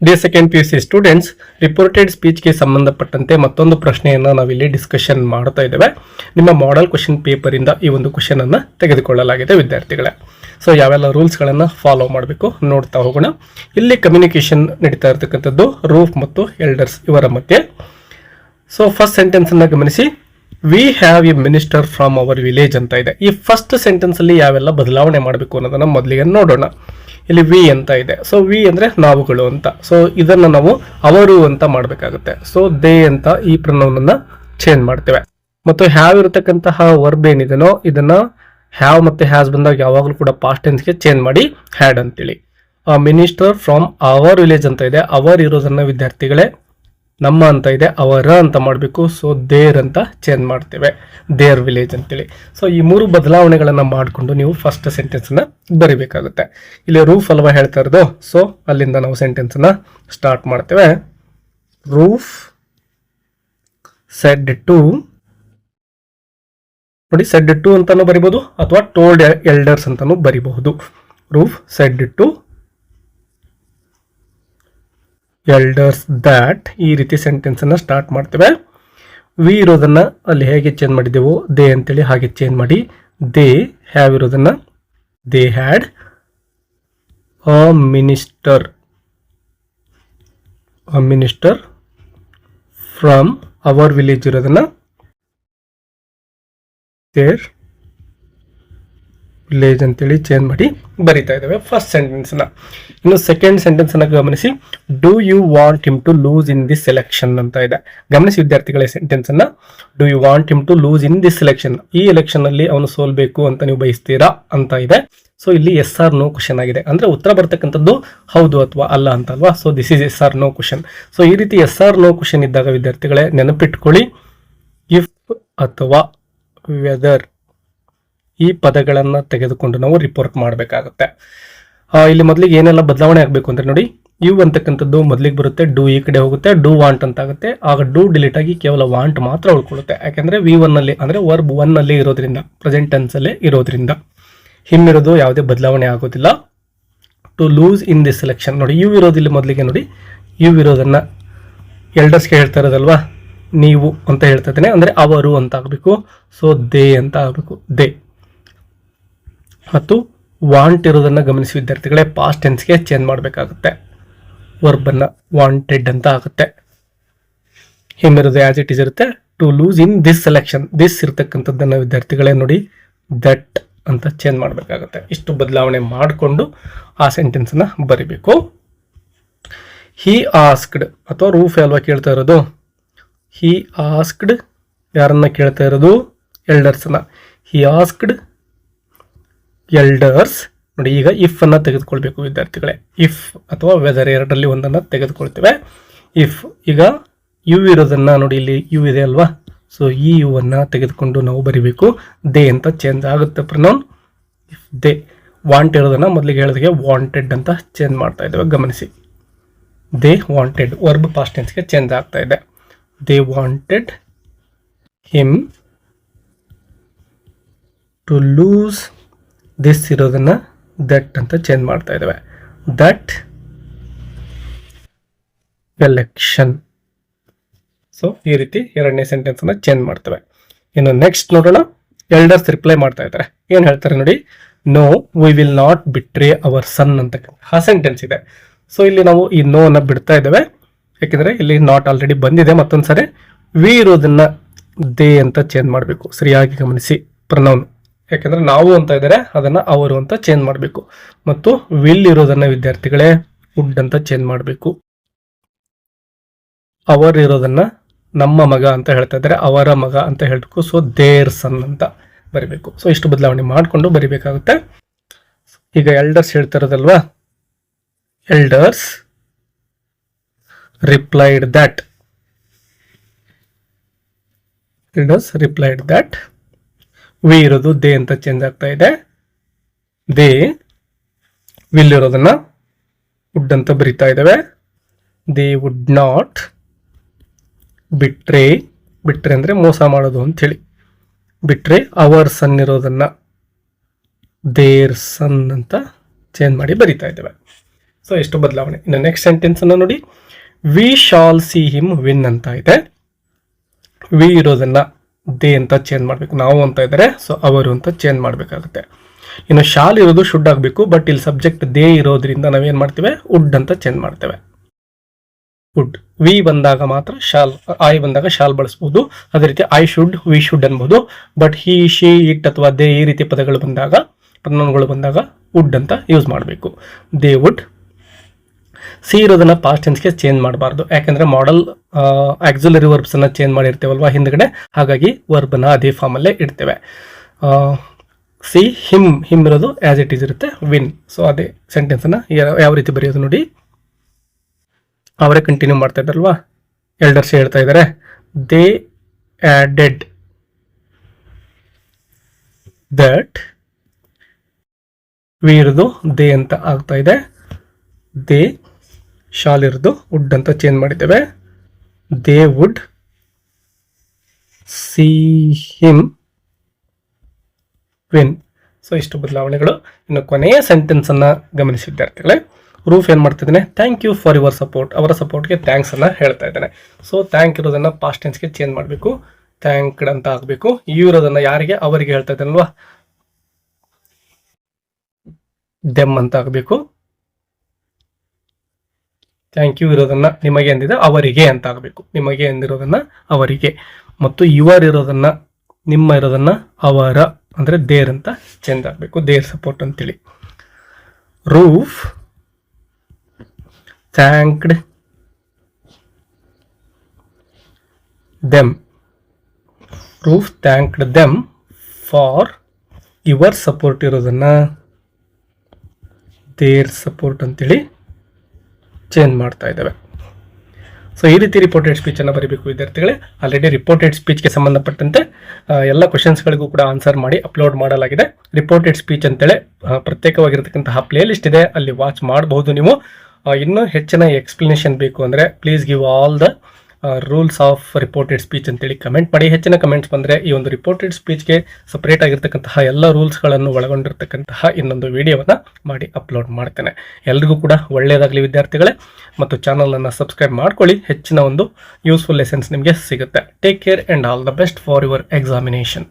Dear second P U C students, reported ಸ್ಪೀಚ್ಗೆ ಸಂಬಂಧಪಟ್ಟಂತೆ ಮತ್ತೊಂದು ಪ್ರಶ್ನೆಯನ್ನು ನಾವಿಲ್ಲಿ ಡಿಸ್ಕಷನ್ ಮಾಡ್ತಾ ಇದ್ದೇವೆ. ನಿಮ್ಮ ಮಾಡೆಲ್ ಕ್ವಶನ್ ಪೇಪರಿಂದ ಈ ಒಂದು ಕ್ವಶನ್ ಅನ್ನು ತೆಗೆದುಕೊಳ್ಳಲಾಗಿದೆ ವಿದ್ಯಾರ್ಥಿಗಳೇ. ಸೊ ಯಾವೆಲ್ಲ ರೂಲ್ಸ್ಗಳನ್ನು ಫಾಲೋ ಮಾಡಬೇಕು ನೋಡ್ತಾ ಹೋಗೋಣ. ಇಲ್ಲಿ ಕಮ್ಯುನಿಕೇಶನ್ ನಡೀತಾ ಇರತಕ್ಕಂಥದ್ದು ರೂಫ್ ಮತ್ತು ಎಲ್ಡರ್ಸ್ ಇವರ ಮಧ್ಯೆ. ಸೊ ಫಸ್ಟ್ ಸೆಂಟೆನ್ಸ್ ಅನ್ನು ಗಮನಿಸಿ. We have A minister from our village ಅಂತ ಇದೆ. ಈ ಫಸ್ಟ್ ಸೆಂಟೆನ್ಸ್ ಅಲ್ಲಿ ಯಾವೆಲ್ಲ ಬದಲಾವಣೆ ಮಾಡಬೇಕು ಅನ್ನೋದನ್ನ ಮೊದಲಿಗೆ ನೋಡೋಣ. ಇಲ್ಲಿ ವಿ ಅಂತ ಇದೆ. ಸೊ ವಿ ಅಂದ್ರೆ ನಾವುಗಳು ಅಂತ. ಸೊ ಇದನ್ನ ನಾವು ಅವರು ಅಂತ ಮಾಡಬೇಕಾಗುತ್ತೆ. ಸೊ ದೇ ಅಂತ ಈ ಪ್ರೊನೌನ್ ಅನ್ನ ಚೇಂಜ್ ಮಾಡ್ತೇವೆ. ಮತ್ತು ಹ್ಯಾವ್ ಇರತಕ್ಕಂತಹ ವರ್ಬ್ ಏನಿದೆನೋ ಇದನ್ನ ಹ್ಯಾವ್ ಮತ್ತೆ ಹ್ಯಾಸ್ ಬಂದಾಗ ಯಾವಾಗಲೂ ಕೂಡ ಪಾಸ್ಟ್ ಟೆನ್ಸ್ಗೆ ಚೇಂಜ್ ಮಾಡಿ ಹ್ಯಾಡ್ ಅಂತೇಳಿ. ಮಿನಿಸ್ಟರ್ ಫ್ರಮ್ ಅವರ್ ವಿಲೇಜ್ ಅಂತ ಇದೆ. ಅವರ್ ಇರೋದನ್ನ ವಿದ್ಯಾರ್ಥಿಗಳೇ ನಮ್ಮ ಅಂತ ಇದೆ, ಅವರ ಅಂತ ಮಾಡಬೇಕು. ಸೊ ದೇರ್ ಅಂತ ಚೇಂಜ್ ಮಾಡ್ತೇವೆ, ದೇರ್ ವಿಲೇಜ್ ಅಂತೇಳಿ. ಸೊ ಈ ಮೂರು ಬದಲಾವಣೆಗಳನ್ನು ಮಾಡಿಕೊಂಡು ನೀವು ಫಸ್ಟ್ ಸೆಂಟೆನ್ಸ್ನ ಬರಿಬೇಕಾಗುತ್ತೆ. ಇಲ್ಲಿ ರೂಫ್ ಅಲ್ವಾ ಹೇಳ್ತಾ ಇರೋದು. ಸೊ ಅಲ್ಲಿಂದ ನಾವು ಸೆಂಟೆನ್ಸ್ನ ಸ್ಟಾರ್ಟ್ ಮಾಡ್ತೇವೆ. ರೂಫ್ ಸೆಡ್ ಟು, ನೋಡಿ ಸೆಡ್ ಟು ಅಂತಾನು ಬರಿಬಹುದು ಅಥವಾ ಟೋಲ್ಡ್ ಎಲ್ಡರ್ಸ್ ಅಂತಾನು ಬರಿಬಹುದು. Ruth said to elders that, ಈ ರೀತಿ ಸೆಂಟೆನ್ಸ್ ಅನ್ನ ಸ್ಟಾರ್ಟ್ ಮಾಡ್ತೇವೆ. ವಿ ಇರೋದನ್ನ ಅಲ್ಲಿ ಹೇಗೆ ಚೇಂಜ್ ಮಾಡಿದೆವು ದೇ ಅಂತೇಳಿ ಹಾಗೆ ಚೇಂಜ್ ಮಾಡಿ ದೇ ಹ್ಯಾವ್ ಇರೋದನ್ನ they had a minister from our village ಇರೋದನ್ನ ದೇರ್ ವಿಲೇಜ್ ಅಂತೇಳಿ ಚೇಂಜ್ ಮಾಡಿ ಬರಿತಾ ಇದ್ದೇವೆ ಫಸ್ಟ್ ಸೆಂಟೆನ್ಸ್ ನ. ಇನ್ನು ಸೆಕೆಂಡ್ ಸೆಂಟೆನ್ಸ್ ಅನ್ನ ಗಮನಿಸಿ. Do you want him to lose in this election ಅಂತ ಇದೆ. ಗಮನಿಸಿ ವಿದ್ಯಾರ್ಥಿಗಳ ಸೆಂಟೆನ್ಸ್ ಅನ್ನ. Do you want him to lose in this election, ಈ ಎಲೆಕ್ಷನ್ ಅಲ್ಲಿ ಅವನು ಸೋಲ್ಬೇಕು ಅಂತ ನೀವು ಬಯಸ್ತೀರಾ ಅಂತ ಇದೆ. ಸೊ ಇಲ್ಲಿ ಎಸ್ ಆರ್ ನೋ ಕ್ವಶನ್ ಆಗಿದೆ. ಅಂದ್ರೆ ಉತ್ತರ ಬರ್ತಕ್ಕಂಥದ್ದು ಹೌದು ಅಥವಾ ಅಲ್ಲ ಅಂತ ಅಲ್ವಾ. So this is yes or no question. So ಈ ರೀತಿ ಎಸ್ ಆರ್ ನೋ ಕ್ವಶನ್ ಇದ್ದಾಗ ವಿದ್ಯಾರ್ಥಿಗಳೇ ನೆನಪಿಟ್ಕೊಳ್ಳಿ, ಇಫ್ ಅಥವಾ ವೆದರ್ ಈ ಪದಗಳನ್ನ ತೆಗೆದುಕೊಂಡು ನಾವು ರಿಪೋರ್ಟ್ ಮಾಡಬೇಕಾಗುತ್ತೆ. ಇಲ್ಲಿ ಮೊದಲಿಗೆ ಏನೆಲ್ಲ ಬದಲಾವಣೆ ಆಗಬೇಕು ಅಂದ್ರೆ ನೋಡಿ, ಯು ಅಂತಕ್ಕಂಥದ್ದು ಮೊದಲಿಗೆ ಬರುತ್ತೆ, ಡೂ ಈ ಕಡೆ ಹೋಗುತ್ತೆ, ಡೂ ವಾಂಟ್ ಅಂತ ಆಗುತ್ತೆ. ಆಗ ಡೂ ಡಿಲೀಟ್ ಆಗಿ ಕೇವಲ ವಾಂಟ್ ಮಾತ್ರ ಉಳ್ಕೊಳ್ಳುತ್ತೆ. ಯಾಕೆಂದ್ರೆ ವಿ ಒನ್ ಅಲ್ಲಿ ಅಂದ್ರೆ ವರ್ಬ್ ಒನ್ ಅಲ್ಲಿ ಇರೋದ್ರಿಂದ, ಪ್ರೆಸೆಂಟ್ ಟೆನ್ಸ್ ಅಲ್ಲೇ ಇರೋದ್ರಿಂದ ಹಿಮ್ ಇರೋದು ಯಾವುದೇ ಬದಲಾವಣೆ ಆಗೋದಿಲ್ಲ. To lose in this selection, ನೋಡಿ ಯು ಇರೋದಿಲ್ಲ ಮೊದಲಿಗೆ. ನೋಡಿ ಯು ಇರೋದನ್ನ ಎಲ್ಡರ್ಸ್ಗೆ ಹೇಳ್ತಾ ಇರೋದಲ್ವಾ, ನೀವು ಅಂತ ಹೇಳ್ತಾ ಇದ್ದೇನೆ, ಅಂದ್ರೆ ಅವರು ಅಂತ ಆಗಬೇಕು. ಸೊ ದೇ ಅಂತ ಆಗಬೇಕು, ದೇ. ಮತ್ತು ವಾಂಟ್ ಇರೋದನ್ನ ಗಮನಿಸಿ ವಿದ್ಯಾರ್ಥಿಗಳೇ, ಪಾಸ್ಟ್ ಟೆನ್ಸ್ಗೆ ಚೇಂಜ್ ಮಾಡಬೇಕಾಗುತ್ತೆ. ವರ್ಬ್ ಅನ್ನ ವಾಂಟೆಡ್ ಅಂತ ಆಗುತ್ತೆ. ಹಿಮ್ ಇರೋದು ಆಸ್ ಇಟ್ ಇಸ್ ಇರುತ್ತೆ. To lose in this selection, this ಇರ್ತಕ್ಕಂಥದ್ದನ್ನ ವಿದ್ಯಾರ್ಥಿಗಳೇ ನೋಡಿ ದಟ್ ಅಂತ ಚೇಂಜ್ ಮಾಡಬೇಕಾಗುತ್ತೆ. ಇಷ್ಟು ಬದಲಾವಣೆ ಮಾಡಿಕೊಂಡು ಆ ಸೆಂಟೆನ್ಸ್ ನ ಬರಿಬೇಕು. ಹಿ ಆಸ್ಕ್ಡ್ ಅಥವಾ ರೂಫ್ ಅಲ್ವಾ ಕೇಳ್ತಾ ಇರೋದು. ಹಿ ಆಸ್ಕ್ಡ್ ಯಾರನ್ನ ಕೇಳ್ತಾ ಇರೋದು, ಎಲ್ಡರ್ಸ್ನ. He asked elders. ನೋಡಿ ಈಗ ಇಫ್ ಅನ್ನ ತೆಗೆದುಕೊಳ್ಬೇಕು ವಿದ್ಯಾರ್ಥಿಗಳೇ. ಇಫ್ ಅಥವಾ ವೆದರ್ ಎರಡರಲ್ಲಿ ಒಂದನ್ನ ತೆಗೆದುಕೊಳ್ತೇವೆ. ಇಫ್ ಈಗ ಯು ಇರೋದನ್ನ ನೋಡಿ, ಇಲ್ಲಿ ಯು ಇದೆ ಅಲ್ವಾ. ಸೊ ಈ ಯು ಅನ್ನ ತೆಗೆದುಕೊಂಡು ನಾವು ಬರಿಬೇಕು. ದೇ ಅಂತ ಚೇಂಜ್ ಆಗುತ್ತೆ ಪ್ರೊನೌನ್. If they. ವಾಂಟ್ ಇರೋದನ್ನ ಮೊದಲಿಗೆ ಹೇಳಿದಾಗೆ ವಾಂಟೆಡ್ ಅಂತ ಚೇಂಜ್ ಮಾಡ್ತಾ ಇದ್ದೇವೆ. ಗಮನಿಸಿ, ದೇ ವಾಂಟೆಡ್ ವರ್ಬ್ ಪಾಸ್ಟ್ ಟೆನ್ಸ್ಗೆ ಚೇಂಜ್ ಆಗ್ತಾ ಇದೆ. They wanted him to lose this ಇರೋದನ್ನ ದಟ್ ಅಂತ ಚೇಂಜ್ ಮಾಡ್ತಾ ಇದ್ದೇವೆ. That election. ಸೊ ಈ ರೀತಿ ಎರಡನೇ ಸೆಂಟೆನ್ಸ್ ಅನ್ನ ಚೇಂಜ್ ಮಾಡ್ತೇವೆ. ಇನ್ನು ನೆಕ್ಸ್ಟ್ ನೋಡೋಣ. ಎಲ್ಡರ್ಸ್ ರಿಪ್ಲೈ ಮಾಡ್ತಾ ಇದ್ದಾರೆ. ಏನ್ ಹೇಳ್ತಾರೆ ನೋಡಿ. No we will not betray our son ಅಂತ ಸೆಂಟೆನ್ಸ್ ಇದೆ. ಸೊ ಇಲ್ಲಿ ನಾವು ಈ ನೋ ಅನ್ನ ಬಿಡ್ತಾ ಇದ್ದೇವೆ. ಯಾಕೆಂದ್ರೆ ಇಲ್ಲಿ ನಾಟ್ ಆಲ್ರೆಡಿ ಬಂದಿದೆ. ಮತ್ತೊಂದ್ಸರಿ ವಿ ಇರೋದನ್ನ ದೇ ಅಂತ ಚೇಂಜ್ ಮಾಡಬೇಕು. ಸರಿಯಾಗಿ ಗಮನಿಸಿ ಪ್ರೊನೌನ್. ಯಾಕಂದ್ರೆ ನಾವು ಅಂತ ಇದ್ದಾರೆ, ಅದನ್ನ ಅವರು ಅಂತ ಚೇಂಜ್ ಮಾಡಬೇಕು. ಮತ್ತು ವಿಲ್ ಇರೋದನ್ನ ವಿದ್ಯಾರ್ಥಿಗಳೇ ವುಡ್ ಅಂತ ಚೇಂಜ್ ಮಾಡಬೇಕು. ಅವರ್ ಇರೋದನ್ನ ನಮ್ಮ ಮಗ ಅಂತ ಹೇಳ್ತಾ ಇದ್ದಾರೆ, ಅವರ ಮಗ ಅಂತ ಹೇಳ್ಬೇಕು. ಸೊ ದೇರ್ ಸನ್ ಅಂತ ಬರಿಬೇಕು. ಸೊ ಇಷ್ಟು ಬದಲಾವಣೆ ಮಾಡಿಕೊಂಡು ಬರಿಬೇಕಾಗುತ್ತೆ. ಈಗ ಎಲ್ಡರ್ಸ್ ಹೇಳ್ತಾ ಇರೋದಲ್ವಾ. Elders replied that. Elders replied that. We ಇರೋದು ದೇ ಅಂತ ಚೇಂಜ್ ಆಗ್ತಾ ಇದೆ. ದೇ ವಿಲ್ ಇರೋದನ್ನ ವುಡ್ ಅಂತ ಬರಿತಾ ಇದ್ದಾವೆ. ದೇ ವುಡ್ ನಾಟ್ ಬಿಟ್ರೆ ಅಂದ್ರೆ ಮೋಸ ಮಾಡೋದು ಅಂತ ಹೇಳಿ. ಬಿಟ್ರೆ ಅವರ್ ಸನ್ ಇರೋದನ್ನ ದೇರ್ ಸನ್ ಅಂತ ಚೇಂಜ್ ಮಾಡಿ ಬರಿತಾ ಇದ್ದೇವೆ. ಸೊ ಎಷ್ಟು ಬದಲಾವಣೆ. ಇನ್ನು ನೆಕ್ಸ್ಟ್ ಸೆಂಟೆನ್ಸ್ ಅನ್ನು ನೋಡಿ, we shall C him win ಅಂತ ಇದೆ. ವಿ ಇರೋದನ್ನ ದೇ ಅಂತ ಚೇಂಜ್ ಮಾಡಬೇಕು. ನಾವು ಅಂತ ಇದ್ದಾರೆ, ಸೊ ಅವರು ಅಂತ ಚೇಂಜ್ ಮಾಡಬೇಕಾಗುತ್ತೆ. ಇನ್ನು ಶಾಲ್ ಇರೋದು ಶುಡ್ ಆಗಬೇಕು, ಬಟ್ ಇಲ್ಲಿ ಸಬ್ಜೆಕ್ಟ್ ದೇ ಇರೋದ್ರಿಂದ ನಾವೇನು ಮಾಡ್ತೇವೆ, ವುಡ್ ಅಂತ ಚೇಂಜ್ ಮಾಡ್ತೇವೆ. ವುಡ್. ವಿ ಬಂದಾಗ ಮಾತ್ರ ಶಾಲ್, ಐ ಬಂದಾಗ ಶಾಲ್ ಬಳಸ್ಬೋದು. ಅದೇ ರೀತಿ ಐ ಶುಡ್, ವಿ ಶುಡ್ ಅನ್ಬೋದು. ಬಟ್ ಹಿ, ಶಿ, ಇಟ್ ಅಥವಾ ದೇ ಈ ರೀತಿ ಪದಗಳು ಬಂದಾಗ, ಪ್ರನೌನ್ಗಳು ಬಂದಾಗ ವುಡ್ ಅಂತ ಯೂಸ್ ಮಾಡಬೇಕು. They would. ಸಿ ಇರೋದನ್ನ ಪಾಸ್ಟ್ ಟೆನ್ಸ್ಗೆ ಚೇಂಜ್ ಮಾಡಬಾರ್ದು, ಯಾಕಂದ್ರೆ ಮಾಡಲ್ ಆಕ್ಸಿಲರಿ ವರ್ಬ್ಸ್ ಅನ್ನ ಚೇಂಜ್ ಮಾಡಿರ್ತೇವಲ್ವಾ ಹಿಂದ್ಗಡೆ, ಹಾಗಾಗಿ ವರ್ಬ್ನ ಅದೇ ಫಾರ್ಮಲ್ಲೇ ಇಡ್ತೇವೆ. ಸಿ ಹಿಮ್, ಹಿಮ್ ಇರೋದು ಆಸ್ ಇಟ್ ಈಸ್ ಇರುತ್ತೆ. ವಿನ್. ಸೊ ಅದೇ ಸೆಂಟೆನ್ಸ್ ಅನ್ನ ಯಾವ ರೀತಿ ಬರೆಯೋದು ನೋಡಿ. ಅವರೇ ಕಂಟಿನ್ಯೂ ಮಾಡ್ತಾ ಇದ್ದಾರಲ್ವಾ, ಎಲ್ಡರ್ಸ್ ಹೇಳ್ತಾ ಇದ್ದಾರೆ, ದೇ ಆಡೆಡ್ ದಟ್. ವಿ ಇರೋದು ದೇ ಅಂತ ಆಗ್ತಾ ಇದೆ. ದೇ. ಶಾಲ್ ಇರೋದು ವುಡ್ ಅಂತ ಚೇಂಜ್ ಮಾಡಿದ್ದೇವೆ. They would C him win. So ಇಷ್ಟು ಬದಲಾವಣೆಗಳು. ಇನ್ನು ಕೊನೆಯ ಸೆಂಟೆನ್ಸ್ ಅನ್ನ ಗಮನಿಸಿ ವಿದ್ಯಾರ್ಥಿಗಳೇ. ರೂಫ್ ಏನ್ ಮಾಡ್ತಿದ್ದಾನೆ, thank you for your support. ಅವರ ಸಪೋರ್ಟ್ಗೆ ಥ್ಯಾಂಕ್ಸ್ ಅನ್ನ ಹೇಳ್ತಾ ಇದ್ದಾನೆ. ಸೊ ಥ್ಯಾಂಕ್ ಇರೋದನ್ನ ಪಾಸ್ಟ್ ಟೆನ್ಸ್ಗೆ ಚೇಂಜ್ ಮಾಡಬೇಕು, ಥ್ಯಾಂಕ್ಡ್ ಅಂತ ಆಗಬೇಕು. ಇರೋದನ್ನ ಯಾರಿಗೆ, ಅವರಿಗೆ ಹೇಳ್ತಾ ಇದ್ದಾನಲ್ವಾ, ದೆಮ್ ಅಂತ ಆಗಬೇಕು. ಥ್ಯಾಂಕ್ ಯು ಇರೋದನ್ನ ನಿಮಗೆ ಎಂದಿದೆ ಅವರಿಗೆ ಅಂತ ಆಗಬೇಕು. ನಿಮಗೆ ಎಂದಿರೋದನ್ನ ಅವರಿಗೆ, ಮತ್ತು ಯುವರ್ ಇರೋದನ್ನ, ನಿಮ್ಮ ಇರೋದನ್ನ ಅವರ ಅಂದ್ರೆ ದೇರ್ ಅಂತ ಚೇಂಜ್ ಆಗಬೇಕು. ದೇರ್ ಸಪೋರ್ಟ್ ಅಂತೇಳಿ. Ruth thanked them. Ruth thanked them for your support ಇರೋದನ್ನ ದೇರ್ ಸಪೋರ್ಟ್ ಅಂತೇಳಿ ಚೇಂಜ್ ಮಾಡ್ತಾ ಇದ್ದಾವೆ. ಸೊ ಈ ರೀತಿ ರಿಪೋರ್ಟೆಡ್ ಸ್ಪೀಚನ್ನು ಬರೀಬೇಕು ವಿದ್ಯಾರ್ಥಿಗಳೇ. ಆಲ್ರೆಡಿ ರಿಪೋರ್ಟೆಡ್ ಸ್ಪೀಚ್ಗೆ ಸಂಬಂಧಪಟ್ಟಂತೆ ಎಲ್ಲ ಕ್ವಶನ್ಸ್ಗಳಿಗೂ ಕೂಡ ಆನ್ಸರ್ ಮಾಡಿ ಅಪ್ಲೋಡ್ ಮಾಡಲಾಗಿದೆ. ರಿಪೋರ್ಟೆಡ್ ಸ್ಪೀಚ್ ಅಂತೇಳಿ ಪ್ರತ್ಯೇಕವಾಗಿರತಕ್ಕಂತಹ ಪ್ಲೇ ಲಿಸ್ಟ್ ಇದೆ, ಅಲ್ಲಿ ವಾಚ್ ಮಾಡಬಹುದು ನೀವು. ಇನ್ನೂ ಹೆಚ್ಚಿನ ಎಕ್ಸ್ಪ್ಲನೇಷನ್ ಬೇಕು ಅಂದರೆ please give all the rules of reported speech ಅಂತೇಳಿ ಕಮೆಂಟ್ ಮಾಡಿ. ಹೆಚ್ಚಿನ ಕಮೆಂಟ್ಸ್ ಬಂದರೆ ಈ ಒಂದು ರಿಪೋರ್ಟೆಡ್ ಸ್ಪೀಚ್ಗೆ ಸಪರೇಟ್ ಆಗಿರ್ತಕ್ಕಂತಹ ಎಲ್ಲ ರೂಲ್ಸ್ಗಳನ್ನು ಒಳಗೊಂಡಿರ್ತಕ್ಕಂತಹ ಇನ್ನೊಂದು ವಿಡಿಯೋವನ್ನು ಮಾಡಿ ಅಪ್ಲೋಡ್ ಮಾಡ್ತೇನೆ. ಎಲ್ರಿಗೂ ಕೂಡ ಒಳ್ಳೆಯದಾಗಲಿ ವಿದ್ಯಾರ್ಥಿಗಳೇ, ಮತ್ತು ಚಾನಲನ್ನು ಸಬ್ಸ್ಕ್ರೈಬ್ ಮಾಡ್ಕೊಳ್ಳಿ. ಹೆಚ್ಚಿನ ಒಂದು ಯೂಸ್ಫುಲ್ ಲೆಸನ್ಸ್ ನಿಮಗೆ ಸಿಗುತ್ತೆ. Take care and all the best for your examination.